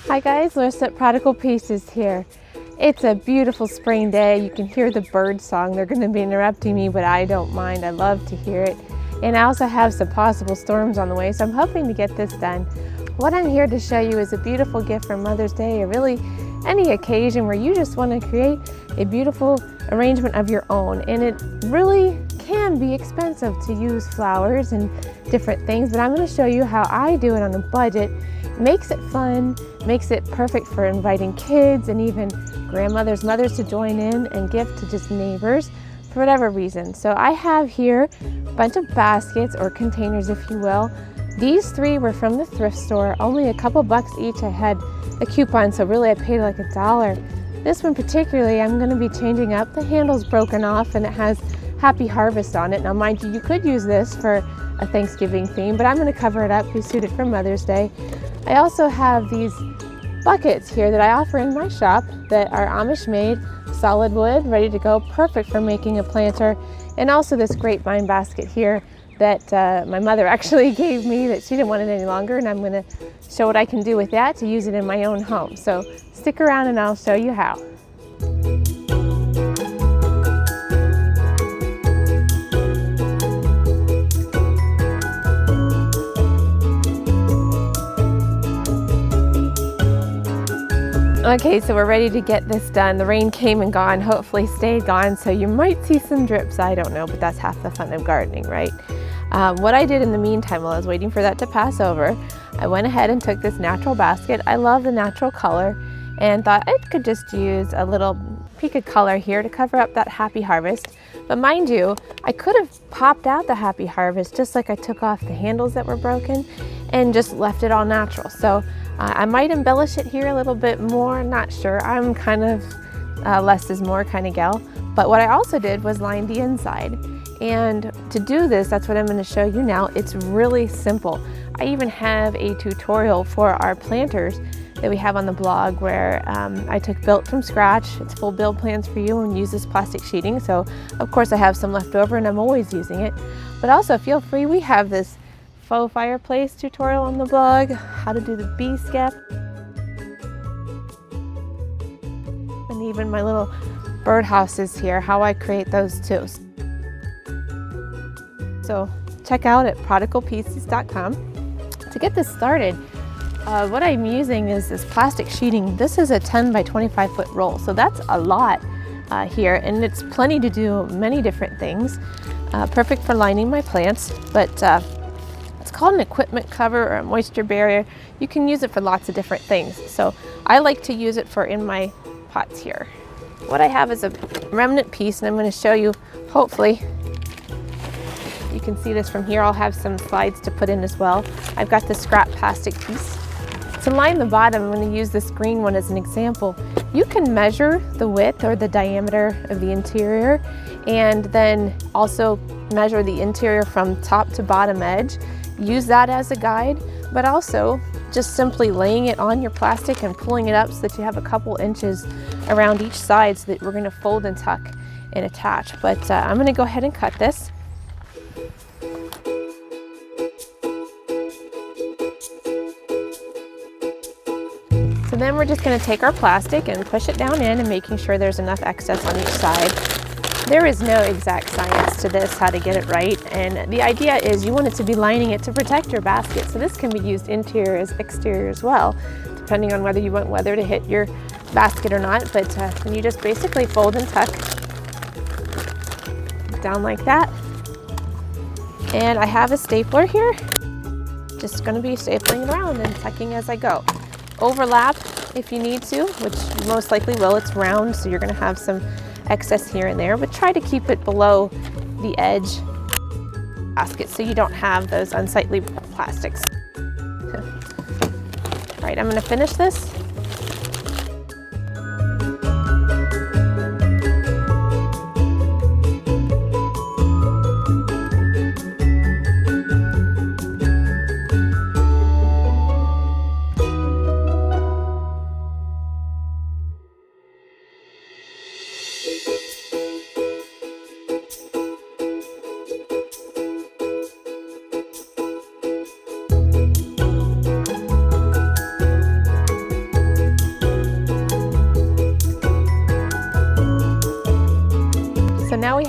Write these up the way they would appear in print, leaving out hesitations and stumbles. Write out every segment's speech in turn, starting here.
Hi guys, Larissa at Prodigal Pieces here. It's a beautiful spring day. You can hear the bird song. They're going to be interrupting me, but I don't mind. I love to hear it. And I also have some possible storms on the way, so I'm hoping to get this done. What I'm here to show you is a beautiful gift for Mother's Day, or really any occasion where you just want to create a beautiful arrangement of your own. And it really can be expensive to use flowers and different things, but I'm going to show you how I do it on a budget. Makes it fun, makes it perfect for inviting kids and even grandmothers, mothers to join in and gift to just neighbors for whatever reason. So I have here a bunch of baskets or containers, if you will. These three were from the thrift store, only a couple bucks each. I had a coupon, so really I paid like $1. This one particularly, I'm going to be changing up. The handle's broken off and it has Happy Harvest on it. Now mind you, you could use this for a Thanksgiving theme, but I'm going to cover it up, be suited for Mother's Day. I also have these buckets here that I offer in my shop that are Amish made, solid wood, ready to go, perfect for making a planter. And also this grapevine basket here that my mother actually gave me, that she didn't want it any longer, and I'm going to show what I can do with that to use it in my own home. So stick around and I'll show you how. Okay, so we're ready to get this done. The rain came and gone, hopefully stayed gone, so you might see some drips, I don't know, but that's half the fun of gardening, right? What I did in the meantime while I was waiting for that to pass over, I went ahead and took this natural basket. I love the natural color and thought I could just use a little peak of color here to cover up that Happy Harvest. But mind you, I could have popped out the Happy Harvest just like I took off the handles that were broken and just left it all natural. So I might embellish it here a little bit more, not sure. I'm kind of less is more kind of gal. But what I also did was line the inside. And to do this, that's what I'm going to show you now. It's really simple. I even have a tutorial for our planters that we have on the blog where I took built from scratch. It's full build plans for you and use this plastic sheeting. So of course I have some left over and I'm always using it. But also feel free, we have this faux fireplace tutorial on the blog, how to do the bee skep, and even my little birdhouses here, how I create those too. So check out at prodigalpieces.com. To get this started, what I'm using is this plastic sheeting. This is a 10 by 25 foot roll, so that's a lot here, and it's plenty to do many different things. Perfect for lining my plants, but it's called an equipment cover or a moisture barrier. You can use it for lots of different things. So I like to use it for in my pots here. What I have is a remnant piece, and I'm going to show you, hopefully you can see this from here. I'll have some slides to put in as well. I've got this scrap plastic piece. To line the bottom, I'm going to use this green one as an example. You can measure the width or the diameter of the interior and then also measure the interior from top to bottom edge. Use that as a guide, but also just simply laying it on your plastic and pulling it up so that you have a couple inches around each side so that we're going to fold and tuck and attach. But I'm going to go ahead and cut this. So then we're just going to take our plastic and push it down in and making sure there's enough excess on each side. There is no exact science to this, how to get it right, and the idea is you want it to be lining it to protect your basket. So this can be used interior as exterior as well, depending on whether you want weather to hit your basket or not. But then you just basically fold and tuck down like that. And I have a stapler here, just going to be stapling it around and tucking as I go. Overlap if you need to, which you most likely will. It's round, so you're going to have some excess here and there, but try to keep it below the edge basket so you don't have those unsightly plastics. All right, I'm going to finish this.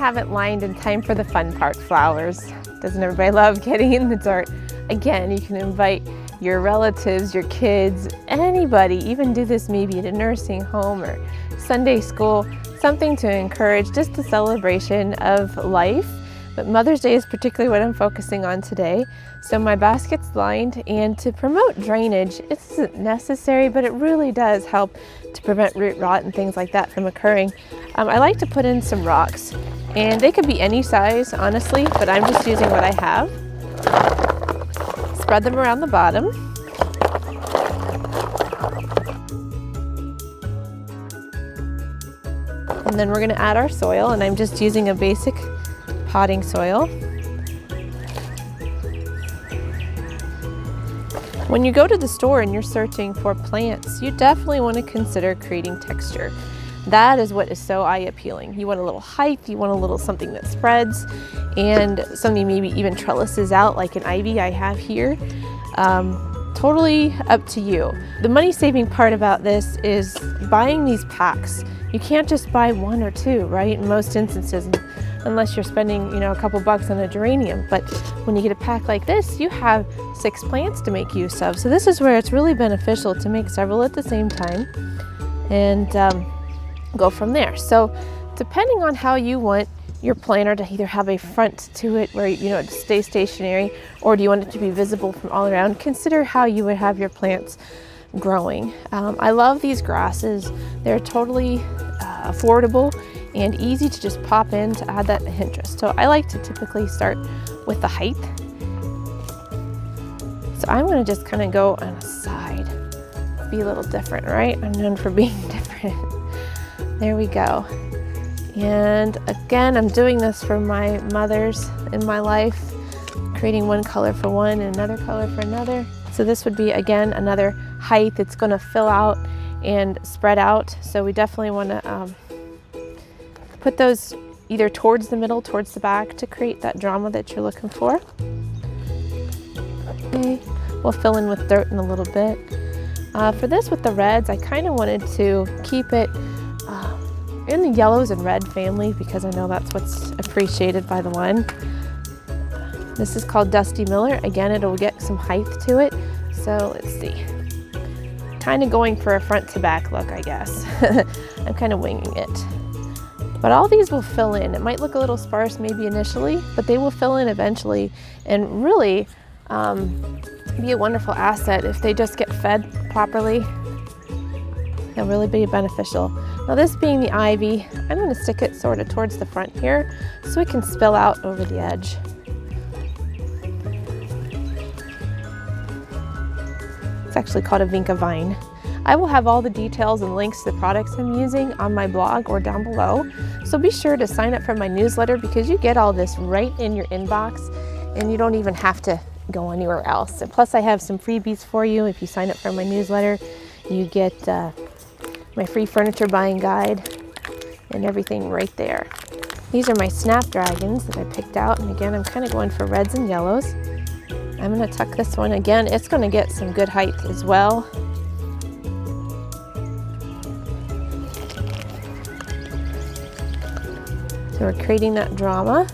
have it lined in time for the fun part, flowers. Doesn't everybody love getting in the dirt? Again, you can invite your relatives, your kids, anybody, even do this maybe at a nursing home or Sunday school, something to encourage just a celebration of life. But Mother's Day is particularly what I'm focusing on today. So my basket's lined, and to promote drainage, it isn't necessary, but it really does help to prevent root rot and things like that from occurring. I like to put in some rocks, and they could be any size, honestly, but I'm just using what I have. Spread them around the bottom. And then we're going to add our soil, and I'm just using a basic potting soil. When you go to the store and you're searching for plants, you definitely want to consider creating texture. That is what is so eye appealing. You want a little height, you want a little something that spreads, and something maybe even trellises out like an ivy I have here. Totally up to you. The money saving part about this is buying these packs. You can't just buy one or two, right? In most instances, unless you're spending, a couple bucks on a geranium. But when you get a pack like this, you have 6 plants to make use of. So this is where it's really beneficial to make several at the same time and go from there. So depending on how you want your planter to either have a front to it where it stays stationary, or do you want it to be visible from all around, consider how you would have your plants growing. I love these grasses. They're totally affordable and easy to just pop in to add that interest. So I like to typically start with the height. So I'm going to just kind of go on a side, be a little different, right? I'm known for being different. There we go. And again, I'm doing this for my mothers in my life, creating one color for one and another color for another. So this would be, again, another height that's going to fill out and spread out. So we definitely want to put those either towards the middle, towards the back to create that drama that you're looking for. Okay, we'll fill in with dirt in a little bit. For this with the reds, I kind of wanted to keep it in the yellows and red family because I know that's what's appreciated by the one. This is called Dusty Miller. Again, it'll get some height to it. So let's see. Kind of going for a front to back look, I guess. I'm kind of winging it. But all these will fill in. It might look a little sparse maybe initially, but they will fill in eventually and really be a wonderful asset if they just get fed properly. They'll really be beneficial. Now this being the ivy, I'm going to stick it sort of towards the front here so it can spill out over the edge. It's actually called a vinca vine. I will have all the details and links to the products I'm using on my blog or down below. So be sure to sign up for my newsletter because you get all this right in your inbox and you don't even have to go anywhere else. And plus I have some freebies for you. If you sign up for my newsletter, you get my free furniture buying guide and everything right there. These are my snapdragons that I picked out. And again, I'm kind of going for reds and yellows. I'm going to tuck this one again. It's going to get some good height as well. So we're creating that drama.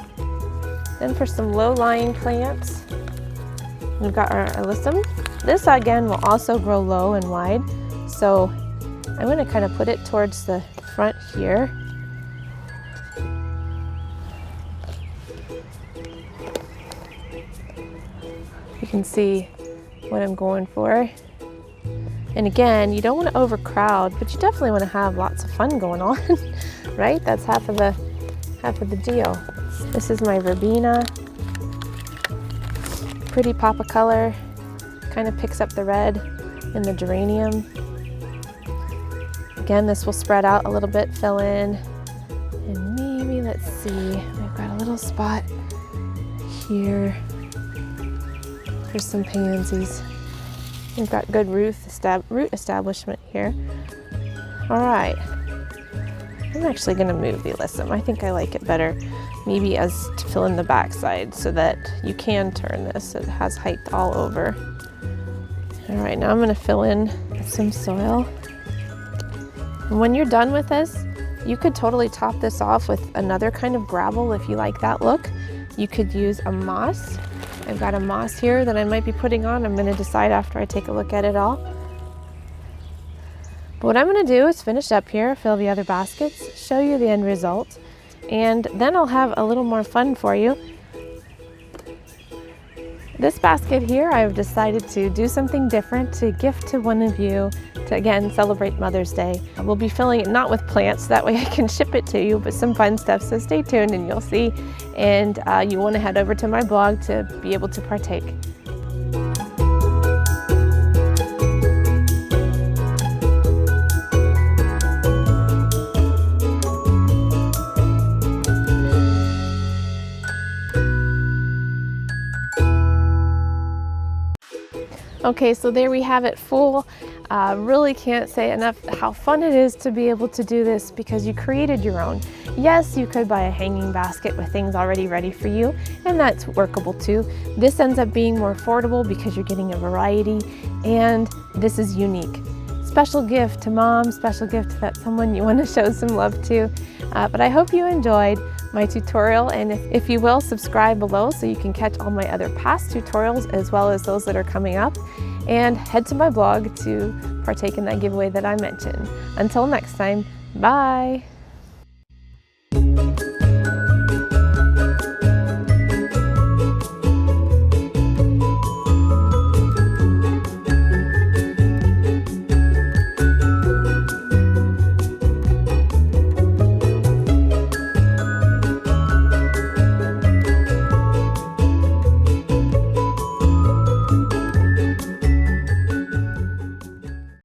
Then for some low-lying plants, we've got our alyssum. This again will also grow low and wide. So I'm going to kind of put it towards the front here. You can see what I'm going for. And again, you don't want to overcrowd, but you definitely want to have lots of fun going on, right? That's half of the deal. This is my verbena. Pretty pop of color. Kind of picks up the red in the geranium. Again, this will spread out a little bit, fill in. And maybe, let's see, we've got a little spot here for some pansies. We've got good root establishment here. All right. I'm actually going to move the alyssum. I think I like it better maybe as to fill in the backside so that you can turn this. It has height all over. All right, now I'm going to fill in some soil. And when you're done with this, You could totally top this off with another kind of gravel if you like that look. You could use a moss. I've got a moss here that I might be putting on. I'm going to decide after I take a look at it all. But what I'm going to do is finish up here, fill the other baskets, show you the end result, and then I'll have a little more fun for you. This basket here, I've decided to do something different to gift to one of you to, again, celebrate Mother's Day. We'll be filling it not with plants, that way I can ship it to you, but some fun stuff, so stay tuned and you'll see. And you want to head over to my blog to be able to partake. Okay, so there we have it full. Really can't say enough how fun it is to be able to do this because you created your own. Yes, you could buy a hanging basket with things already ready for you, and that's workable too. This ends up being more affordable because you're getting a variety, and this is unique. Special gift to mom, special gift to that someone you want to show some love to. But I hope you enjoyed my tutorial, and if you will, subscribe below so you can catch all my other past tutorials as well as those that are coming up, and head to my blog to partake in that giveaway that I mentioned. Until next time, bye!